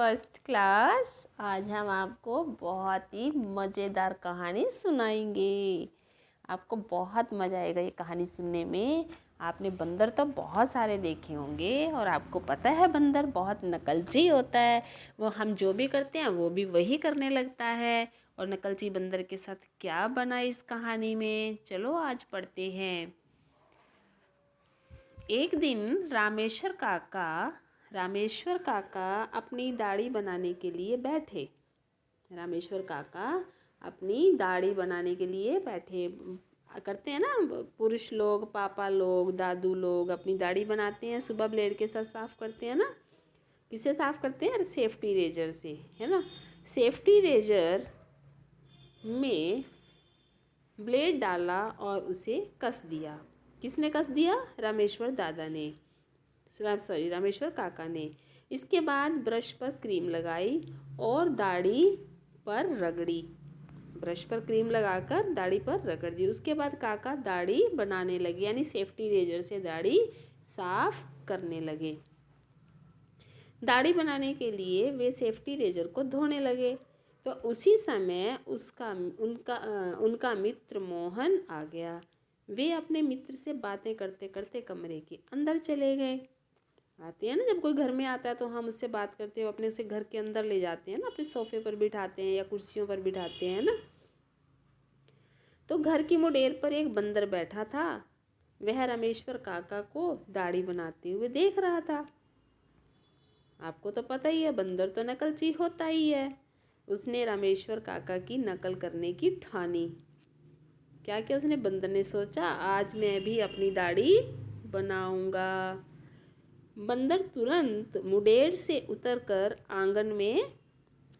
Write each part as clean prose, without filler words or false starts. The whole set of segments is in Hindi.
First class. आज हम आपको बहुत ही मज़ेदार कहानी सुनाएंगे। आपको बहुत मज़ा आएगा ये कहानी सुनने में। आपने बंदर तो बहुत सारे देखे होंगे और आपको पता है बंदर बहुत नकलची होता है। वो हम जो भी करते हैं वो भी वही करने लगता है। और नकलची बंदर के साथ क्या बना इस कहानी में, चलो आज पढ़ते हैं। एक दिन रामेश्वर काका अपनी दाढ़ी बनाने के लिए बैठे। रामेश्वर काका अपनी दाढ़ी बनाने के लिए बैठे। करते हैं ना, पुरुष लोग, पापा लोग, दादू लोग अपनी दाढ़ी बनाते हैं, सुबह ब्लेड के साथ साफ करते हैं ना। किससे साफ करते हैं? सेफ्टी रेजर से, है ना। सेफ्टी रेजर में ब्लेड डाला और उसे कस दिया। किसने कस दिया? रामेश्वर काका ने। इसके बाद ब्रश पर क्रीम लगाई और दाढ़ी पर रगड़ी। ब्रश पर क्रीम लगाकर दाढ़ी पर रगड़ दी। उसके बाद काका दाढ़ी बनाने लगे, यानी सेफ्टी रेजर से दाढ़ी साफ करने लगे। दाढ़ी बनाने के लिए वे सेफ्टी रेजर को धोने लगे। तो उसी समय उनका मित्र मोहन आ गया। वे अपने मित्र से बातें करते करते कमरे के अंदर चले गए। आते हैं ना, जब कोई घर में आता है तो हम उससे बात करते हैं, अपने उसे घर के अंदर ले जाते हैं ना, अपने सोफे पर बिठाते हैं या कुर्सियों पर बिठाते हैं ना। तो घर की मुडेर पर एक बंदर बैठा था। वह रामेश्वर काका को दाढ़ी बनाते हुए देख रहा था। आपको तो पता ही है, बंदर तो नकलची होता ही है। उसने रामेश्वर काका की नकल करने की ठानी। क्या क्या उसने? बंदर ने सोचा, आज मैं भी अपनी दाढ़ी बनाऊंगा। बंदर तुरंत मुंडेर से उतरकर आंगन में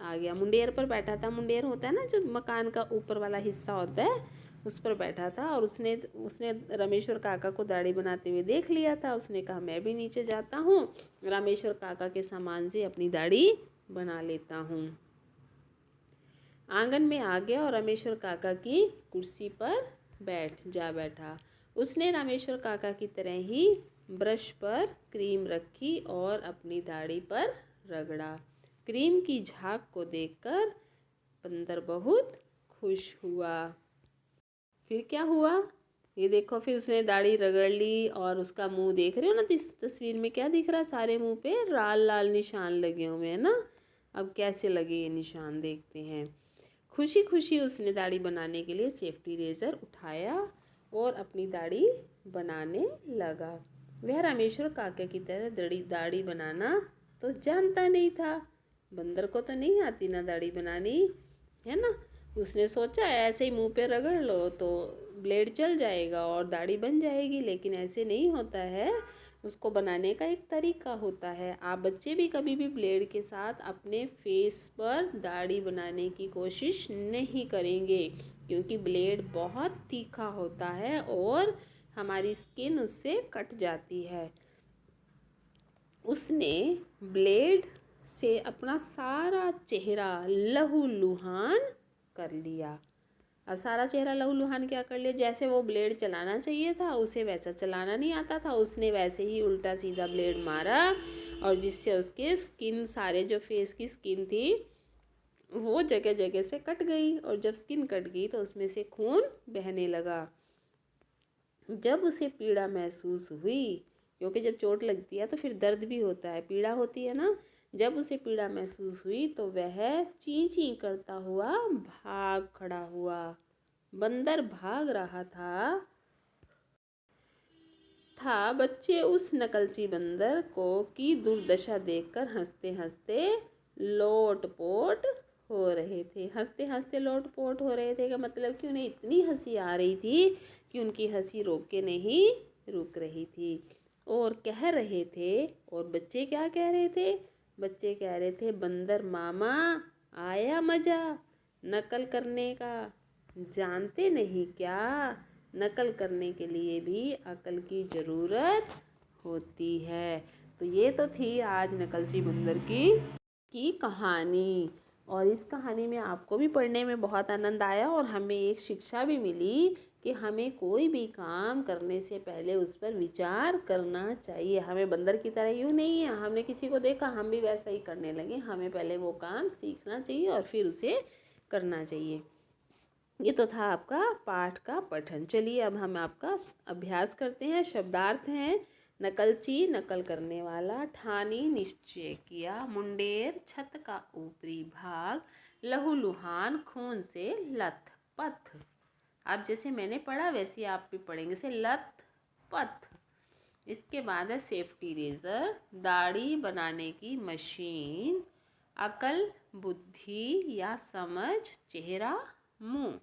आ गया। मुंडेर पर बैठा था। मुंडेर होता है ना, जो मकान का ऊपर वाला हिस्सा होता है, उस पर बैठा था। और उसने रामेश्वर काका को दाढ़ी बनाते हुए देख लिया था। उसने कहा, मैं भी नीचे जाता हूँ, रामेश्वर काका के सामान से अपनी दाढ़ी बना लेता हूँ। आंगन में आ गया और रामेश्वर काका की कुर्सी पर बैठा। उसने रामेश्वर काका की तरह ही ब्रश पर क्रीम रखी और अपनी दाढ़ी पर रगड़ा। क्रीम की झाग को देखकर बंदर बहुत खुश हुआ। फिर क्या हुआ ये देखो। फिर उसने दाढ़ी रगड़ ली और उसका मुंह देख रहे हो ना, इस तस्वीर में क्या दिख रहा है? सारे मुंह पे लाल लाल निशान लगे हुए हैं ना। अब कैसे लगे ये निशान, देखते हैं। खुशी खुशी उसने दाढ़ी बनाने के लिए सेफ्टी रेजर उठाया और अपनी दाढ़ी बनाने लगा। वह रामेश्वर काका की तरह दाढ़ी बनाना तो जानता नहीं था। बंदर को तो नहीं आती ना दाढ़ी बनानी, है ना। उसने सोचा ऐसे ही मुंह पे रगड़ लो तो ब्लेड चल जाएगा और दाढ़ी बन जाएगी, लेकिन ऐसे नहीं होता है। उसको बनाने का एक तरीका होता है। आप बच्चे भी कभी भी ब्लेड के साथ अपने फेस पर दाढ़ी बनाने की कोशिश नहीं करेंगे, क्योंकि ब्लेड बहुत तीखा होता है और हमारी स्किन उससे कट जाती है। उसने ब्लेड से अपना सारा चेहरा लहूलुहान कर लिया। अब सारा चेहरा लहूलुहान क्या कर लिया? जैसे वो ब्लेड चलाना चाहिए था उसे वैसा चलाना नहीं आता था। उसने वैसे ही उल्टा सीधा ब्लेड मारा और जिससे उसके स्किन, सारे जो फेस की स्किन थी वो जगह जगह से कट गई। और जब स्किन कट गई तो उसमें से खून बहने लगा। जब उसे पीड़ा महसूस हुई, क्योंकि जब चोट लगती है तो फिर दर्द भी होता है, पीड़ा होती है ना। जब उसे पीड़ा महसूस हुई तो वह ची ची करता हुआ भाग खड़ा हुआ। बंदर भाग रहा था। बच्चे उस नकलची बंदर को की दुर्दशा देखकर हंसते हंसते लोटपोट हो रहे थे। हंसते हंसते लोटपोट हो रहे थे का मतलब कि उन्हें इतनी हंसी आ रही थी कि उनकी हंसी रोक के नहीं रुक रही थी। और कह रहे थे, और बच्चे क्या कह रहे थे? बच्चे कह रहे थे, बंदर मामा आया मज़ा नकल करने का। जानते नहीं क्या, नकल करने के लिए भी अकल की ज़रूरत होती है। तो ये तो थी आज नकलची बंदर की कहानी। और इस कहानी में आपको भी पढ़ने में बहुत आनंद आया और हमें एक शिक्षा भी मिली कि हमें कोई भी काम करने से पहले उस पर विचार करना चाहिए। हमें बंदर की तरह यूँ नहीं है, हमने किसी को देखा हम भी वैसा ही करने लगे। हमें पहले वो काम सीखना चाहिए और फिर उसे करना चाहिए। ये तो था आपका पाठ का पठन। चलिए अब हम आपका अभ्यास करते हैं। शब्दार्थ हैं नकलची, नकल करने वाला, ठानी, निश्चय किया, मुंडेर, छत का ऊपरी भाग, लहूलुहान, खून से लथपथ। आप जैसे मैंने पढ़ा वैसे ही आप भी पढ़ेंगे, से लथपथ। इसके बाद है सेफ्टी रेजर, दाढ़ी बनाने की मशीन, अकल, बुद्धि या समझ, चेहरा, मुंह।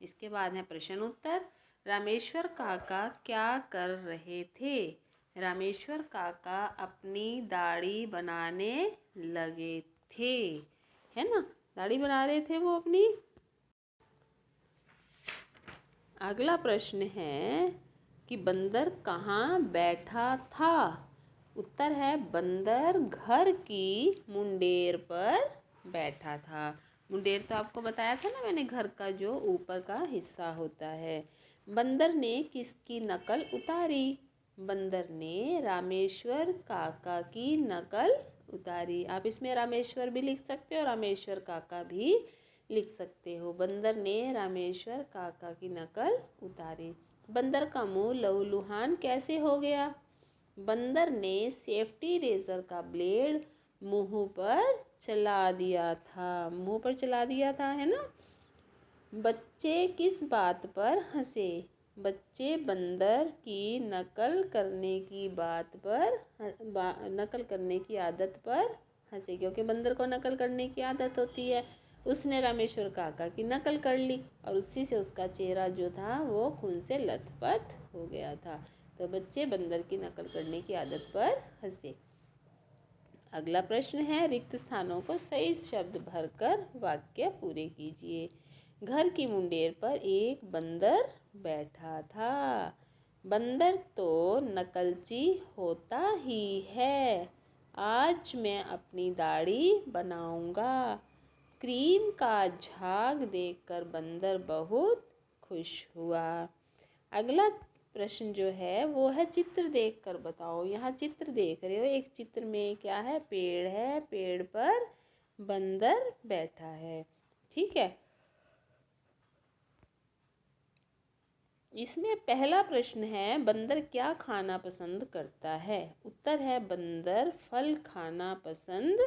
इसके बाद है प्रश्न उत्तर। रामेश्वर काका क्या कर रहे थे? रामेश्वर काका अपनी दाढ़ी बनाने लगे थे, है ना, दाढ़ी बना रहे थे वो अपनी। अगला प्रश्न है कि बंदर कहाँ बैठा था? उत्तर है बंदर घर की मुंडेर पर बैठा था। मुंडेर तो आपको बताया था ना मैंने, घर का जो ऊपर का हिस्सा होता है। बंदर ने किसकी नकल उतारी? बंदर ने रामेश्वर काका की नकल उतारी। आप इसमें रामेश्वर भी लिख सकते हो, रामेश्वर काका भी लिख सकते हो। बंदर ने रामेश्वर काका की नकल उतारी। बंदर का मुंह लहूलुहान कैसे हो गया? बंदर ने सेफ्टी रेजर का ब्लेड मुंह पर चला दिया था। मुंह पर चला दिया था, है ना। बच्चे किस बात पर हंसे? बच्चे बंदर की नकल करने की बात पर नकल करने की आदत पर हंसे, क्योंकि बंदर को नकल करने की आदत होती है। उसने रामेश्वर काका की नकल कर ली और उसी से उसका चेहरा जो था वो खून से लथपथ हो गया था। तो बच्चे बंदर की नकल करने की आदत पर हंसे। अगला प्रश्न है रिक्त स्थानों को सही शब्द भरकर वाक्य पूरे कीजिए। घर की मुंडेर पर एक बंदर बैठा था। बंदर तो नकलची होता ही है। आज मैं अपनी दाढ़ी बनाऊंगा। क्रीम का झाग देखकर बंदर बहुत खुश हुआ। अगला प्रश्न जो है वो है चित्र देखकर बताओ। यहाँ चित्र देख रहे हो, एक चित्र में क्या है, पेड़ है, पेड़ पर बंदर बैठा है, ठीक है। इसमें पहला प्रश्न है बंदर क्या खाना पसंद करता है? उत्तर है बंदर फल खाना पसंद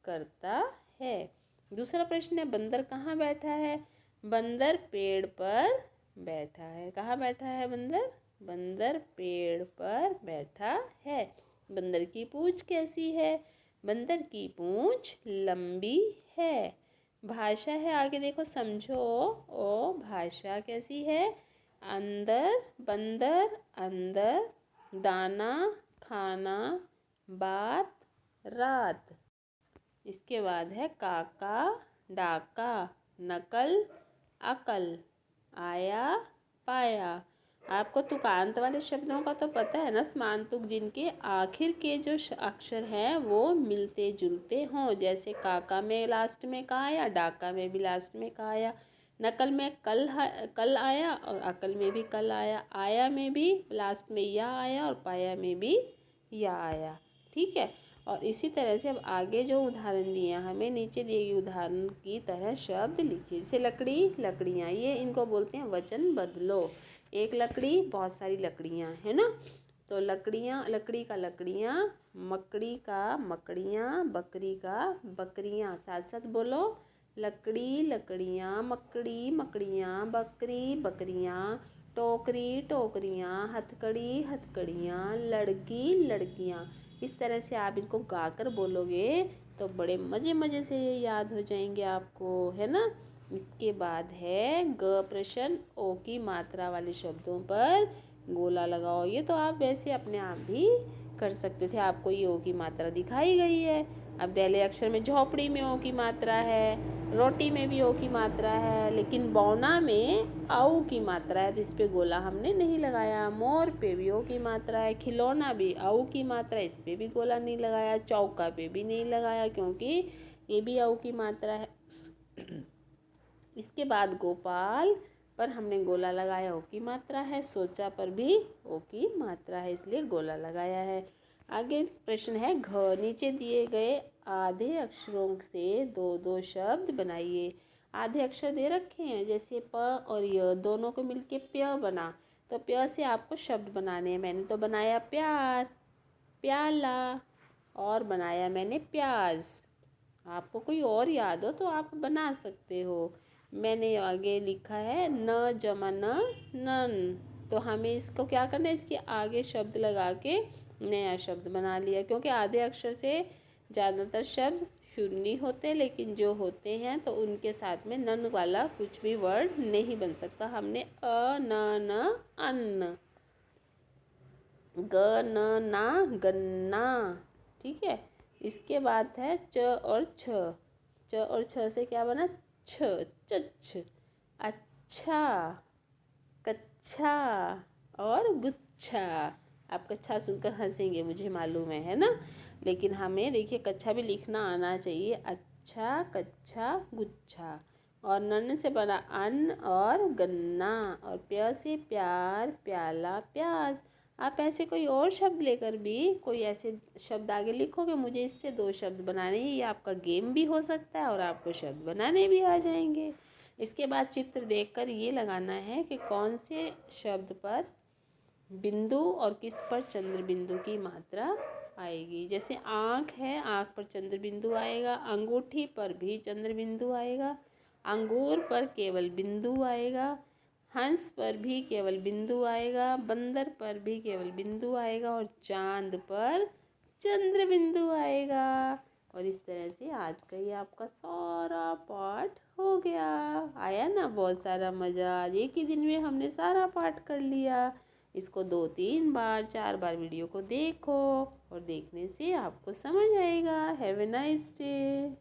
करता है। दूसरा प्रश्न है बंदर कहाँ बैठा है? बंदर पेड़ पर बैठा है। कहाँ बैठा है बंदर? बंदर पेड़ पर बैठा है। बंदर की पूंछ कैसी है? बंदर की पूंछ लंबी है। भाषा है, आगे देखो समझो। ओ भाषा कैसी है? अंदर, बंदर अंदर, दाना खाना, बात रात। इसके बाद है काका डाका, नकल अकल, आया पाया। आपको तुकांत वाले शब्दों का तो पता है ना, समांतुक जिनके आखिर के जो अक्षर हैं वो मिलते जुलते हों। जैसे काका में लास्ट में का आया, डाका में भी लास्ट में का आया, नकल में कल आया और अकल में भी कल आया, आया में भी लास्ट में या आया और पाया में भी या आया, ठीक है। और इसी तरह से अब आगे जो उदाहरण दिए हमें, नीचे दिए गए उदाहरण की तरह शब्द लिखिए। जैसे लकड़ी, लकड़ियाँ, ये इनको बोलते हैं वचन बदलो। एक लकड़ी, बहुत सारी लकड़ियाँ, है ना। तो लकड़ियाँ, लकड़ी का लकड़ियाँ, मकड़ी का मकड़ियाँ, बकरी का बकरियाँ। साथ साथ बोलो, लकड़ी लकड़ियाँ, मकड़ी मकड़ियाँ, बकरी बकरियाँ, टोकरी टोकरियाँ, हथकड़ी हथकड़ियाँ, लड़की लड़कियाँ। इस तरह से आप इनको गाकर बोलोगे तो बड़े मज़े मज़े से ये याद हो जाएंगे आपको, है ना। इसके बाद है ग प्रश्न, ओ की मात्रा वाले शब्दों पर गोला लगाओ। ये तो आप वैसे अपने आप भी कर सकते थे, आपको ये ओ की मात्रा दिखाई गई है। अब दैले अक्षर में झोपड़ी में ओ की मात्रा है, रोटी में भी ओ की मात्रा है, लेकिन बौना में औ की मात्रा है तो इस पे गोला हमने नहीं लगाया। मोर पे भी ओ की मात्रा है, खिलौना भी औ की मात्रा है, इस पे भी गोला नहीं लगाया। चौका पे भी नहीं लगाया क्योंकि ये भी औ की मात्रा है। इसके बाद गोपाल पर हमने गोला लगाया, ओ की मात्रा है। सोचा पर भी ओ की मात्रा है, इसलिए गोला लगाया है। आगे प्रश्न है घ। नीचे दिए गए आधे अक्षरों से दो दो शब्द बनाइए। आधे अक्षर दे रखे हैं, जैसे प और य दोनों को मिलके प्य बना, तो प्य से आपको शब्द बनाने हैं। मैंने तो बनाया प्यार, प्याला, और बनाया मैंने प्याज। आपको कोई और याद हो तो आप बना सकते हो। मैंने आगे लिखा है न जमा न नन, तो हमें इसको क्या करना है, इसके आगे शब्द लगा के नया शब्द बना लिया, क्योंकि आधे अक्षर से ज़्यादातर शब्द शुरू नहीं होते, लेकिन जो होते हैं तो उनके साथ में नन वाला कुछ भी वर्ड नहीं बन सकता। हमने अ न अन्न, ग न ना गन्ना, ठीक है। इसके बाद है च और छ। च और छ से क्या बना, छ, चच्छ। अच्छा, कच्छा और गुच्छा। आप कच्छा सुनकर हंसेंगे, मुझे मालूम है ना, लेकिन हमें देखिए कच्छा भी लिखना आना चाहिए। अच्छा, कच्छा, गुच्छा। और नन से बना अन्न और गन्ना, और प्य से प्यार, प्याला, प्याज। आप ऐसे कोई और शब्द लेकर भी कोई ऐसे शब्द आगे लिखोगे, मुझे इससे दो शब्द बनाने हैं, ये आपका गेम भी हो सकता है और आपको शब्द बनाने भी आ जाएंगे। इसके बाद चित्र देखकर ये लगाना है कि कौन से शब्द पर बिंदु और किस पर चंद्र बिंदु की मात्रा आएगी। जैसे आँख है, आँख पर चंद्र बिंदु आएगा, अंगूठी पर भी चंद्र बिंदु आएगा, अंगूर पर केवल बिंदु आएगा, हंस पर भी केवल बिंदु आएगा, बंदर पर भी केवल बिंदु आएगा, और चांद पर चंद्र बिंदु आएगा। और इस तरह से आज का ये आपका सारा पाठ हो गया। आया ना बहुत सारा मज़ा, आज एक ही दिन में हमने सारा पाठ कर लिया। इसको 2-3 बार 4 बार वीडियो को देखो, और देखने से आपको समझ आएगा। Have a nice day.